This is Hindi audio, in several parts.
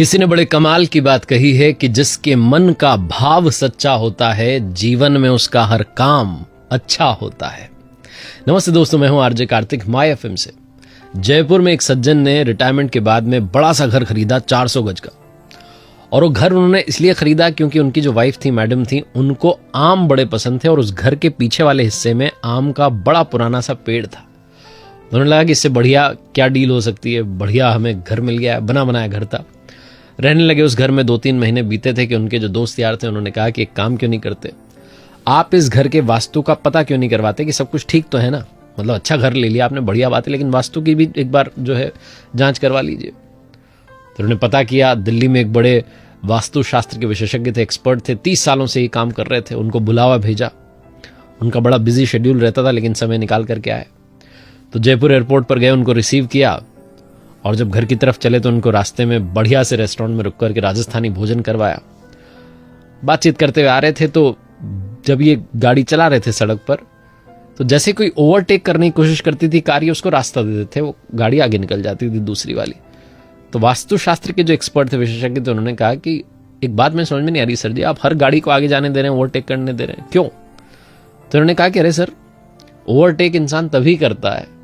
किसी ने बड़े कमाल की बात कही है कि जिसके मन का भाव सच्चा होता है जीवन में उसका हर काम अच्छा होता है। नमस्ते दोस्तों, मैं हूं आरजे कार्तिक माय एफएम से। जयपुर में एक सज्जन ने रिटायरमेंट के बाद में बड़ा सा घर खरीदा 400 गज का। और वो घर उन्होंने इसलिए खरीदा क्योंकि उनकी जो वाइफ थी, मैडम थी, उनको आम बड़े पसंद थे और उस घर के पीछे वाले हिस्से में आम का बड़ा पुराना सा पेड़ था। उन्होंने लगा कि इससे बढ़िया क्या डील हो सकती है, बढ़िया हमें घर मिल गया, बना बनाया घर था। रहने लगे उस घर में। 2-3 महीने बीते थे कि उनके जो दोस्त यार थे उन्होंने कहा कि एक काम क्यों नहीं करते, आप इस घर के वास्तु का पता क्यों नहीं करवाते कि सब कुछ ठीक तो है ना। मतलब अच्छा घर ले लिया आपने, बढ़िया बात है, लेकिन वास्तु की भी एक बार जो है जांच करवा लीजिए। तो उन्होंने पता किया। दिल्ली में एक बड़े वास्तु शास्त्र के विशेषज्ञ थे, एक्सपर्ट थे, 30 सालों से ये काम कर रहे थे। उनको बुलावा भेजा। उनका बड़ा बिजी शेड्यूल रहता था, लेकिन समय निकाल करके आए। तो जयपुर एयरपोर्ट पर गए, उनको रिसीव किया और जब घर की तरफ चले तो उनको रास्ते में बढ़िया से रेस्टोरेंट में रुक करके राजस्थानी भोजन करवाया। बातचीत करते हुए आ रहे थे तो जब ये गाड़ी चला रहे थे सड़क पर, तो जैसे कोई ओवरटेक करने की कोशिश करती थी कार, ये उसको रास्ता दे देते थे, वो गाड़ी आगे निकल जाती थी दूसरी वाली। तो वास्तुशास्त्र के जो एक्सपर्ट थे, विशेषज्ञ थे, उन्होंने कहा कि एक बात में समझ में नहीं आ रही सर जी, आप हर गाड़ी को आगे जाने दे रहे हैं, ओवरटेक करने दे रहे हैं, क्यों? तो उन्होंने कहा कि अरे सर, ओवरटेक इंसान तभी करता है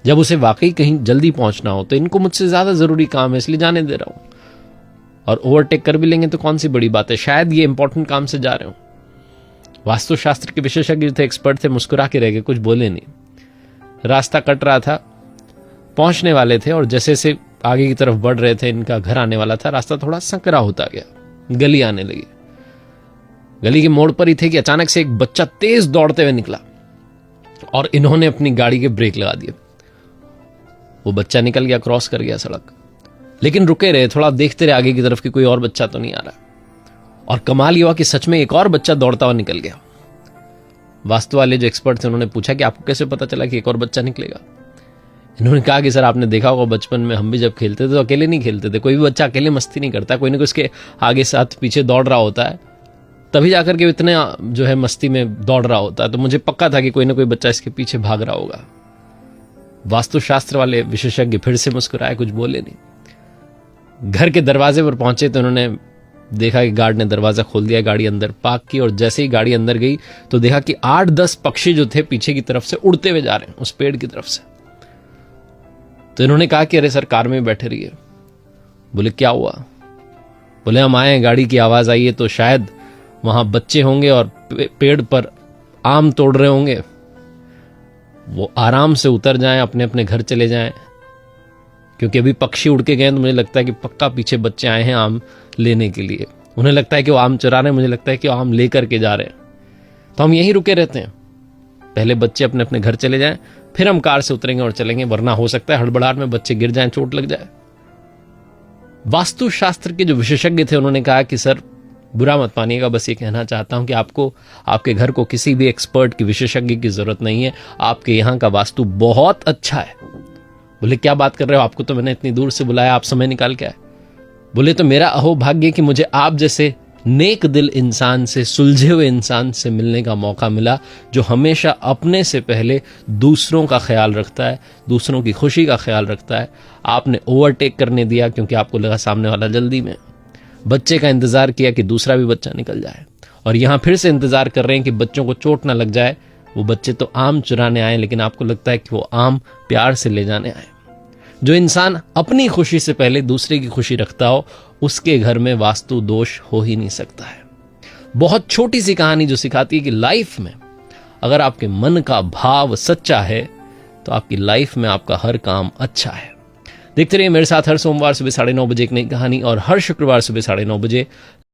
जब उसे वाकई कहीं जल्दी पहुंचना हो। तो इनको मुझसे ज्यादा जरूरी काम है, इसलिए जाने दे रहा हूं। और ओवरटेक कर भी लेंगे तो कौन सी बड़ी बात है, शायद ये इंपॉर्टेंट काम से जा रहे हो। वास्तुशास्त्र के विशेषज्ञ थे, एक्सपर्ट थे, मुस्कुरा के रह गए, कुछ बोले नहीं। रास्ता कट रहा था, पहुंचने वाले थे और जैसे से आगे की तरफ बढ़ रहे थे, इनका घर आने वाला था, रास्ता थोड़ा संकरा होता गया, गली आने लगी। गली के मोड़ पर ही थे कि अचानक से एक बच्चा तेज दौड़ते हुए निकला और इन्होंने अपनी गाड़ी के ब्रेक लगा दिए। वो बच्चा निकल गया, क्रॉस कर गया सड़क, लेकिन रुके रहे, थोड़ा देखते रहे आगे की तरफ कि कोई और बच्चा तो नहीं आ रहा। और कमाल ये हुआ कि सच में एक और बच्चा दौड़ता हुआ निकल गया। वास्तु वाले जो एक्सपर्ट थे उन्होंने पूछा कि आपको कैसे पता चला कि एक और बच्चा निकलेगा। इन्होंने कहा कि सर आपने देखा होगा बचपन में हम भी जब खेलते थे तो अकेले नहीं खेलते थे, कोई भी बच्चा अकेले मस्ती नहीं करता, कोई ना कोई उसके आगे साथ पीछे दौड़ रहा होता है, तभी जाकर के इतने जो है मस्ती में दौड़ रहा होता है। तो मुझे पक्का था कि कोई ना कोई बच्चा इसके पीछे भाग रहा होगा। वास्तुशास्त्र वाले विशेषज्ञ फिर से मुस्कुराए, कुछ बोले नहीं। घर के दरवाजे पर पहुंचे तो उन्होंने देखा कि गार्ड ने दरवाजा खोल दिया, गाड़ी अंदर पार्क की और जैसे ही गाड़ी अंदर गई तो देखा कि 8-10 पक्षी जो थे पीछे की तरफ से उड़ते हुए जा रहे हैं उस पेड़ की तरफ से। तो इन्होंने कहा कि अरे सर कार में बैठे रहिए। बोले क्या हुआ? बोले हम आए, गाड़ी की आवाज आई है तो शायद वहां बच्चे होंगे और पेड़ पर आम तोड़ रहे होंगे, वो आराम से उतर जाएं, अपने अपने घर चले जाएं, क्योंकि अभी पक्षी उड़ के गए तो मुझे लगता है कि पक्का पीछे बच्चे आए हैं आम लेने के लिए। उन्हें लगता है कि वो आम चुरा रहे हैं, मुझे लगता है कि वो आम लेकर के जा रहे हैं। तो हम यहीं रुके रहते हैं, पहले बच्चे अपने अपने घर चले जाएं, फिर हम कार से उतरेंगे और चलेंगे, वरना हो सकता है हड़बड़ाहट में बच्चे गिर जाएं, चोट लग जाए। वास्तुशास्त्र के जो विशेषज्ञ थे उन्होंने कहा कि सर बुरा मत मानिएगा, बस ये कहना चाहता हूं कि आपको आपके घर को किसी भी एक्सपर्ट की, विशेषज्ञ की जरूरत नहीं है, आपके यहां का वास्तु बहुत अच्छा है। बोले क्या बात कर रहे हो, आपको तो मैंने इतनी दूर से बुलाया, आप समय निकाल के आए। बोले तो मेरा अहोभाग्य कि मुझे आप जैसे नेक दिल इंसान से, सुलझे हुए इंसान से मिलने का मौका मिला, जो हमेशा अपने से पहले दूसरों का ख्याल रखता है, दूसरों की खुशी का ख्याल रखता है। आपने ओवरटेक करने दिया क्योंकि आपको लगा सामने वाला जल्दी में, बच्चे का इंतजार किया कि दूसरा भी बच्चा निकल जाए, और यहां फिर से इंतजार कर रहे हैं कि बच्चों को चोट ना लग जाए। वो बच्चे तो आम चुराने आए, लेकिन आपको लगता है कि वो आम प्यार से ले जाने आए। जो इंसान अपनी खुशी से पहले दूसरे की खुशी रखता हो, उसके घर में वास्तु दोष हो ही नहीं सकता है। बहुत छोटी सी कहानी जो सिखाती है कि लाइफ में अगर आपके मन का भाव सच्चा है तो आपकी लाइफ में आपका हर काम अच्छा है। देखते रहिए मेरे साथ हर सोमवार सुबह 9:30 बजे एक नई कहानी और हर शुक्रवार सुबह 9:30 बजे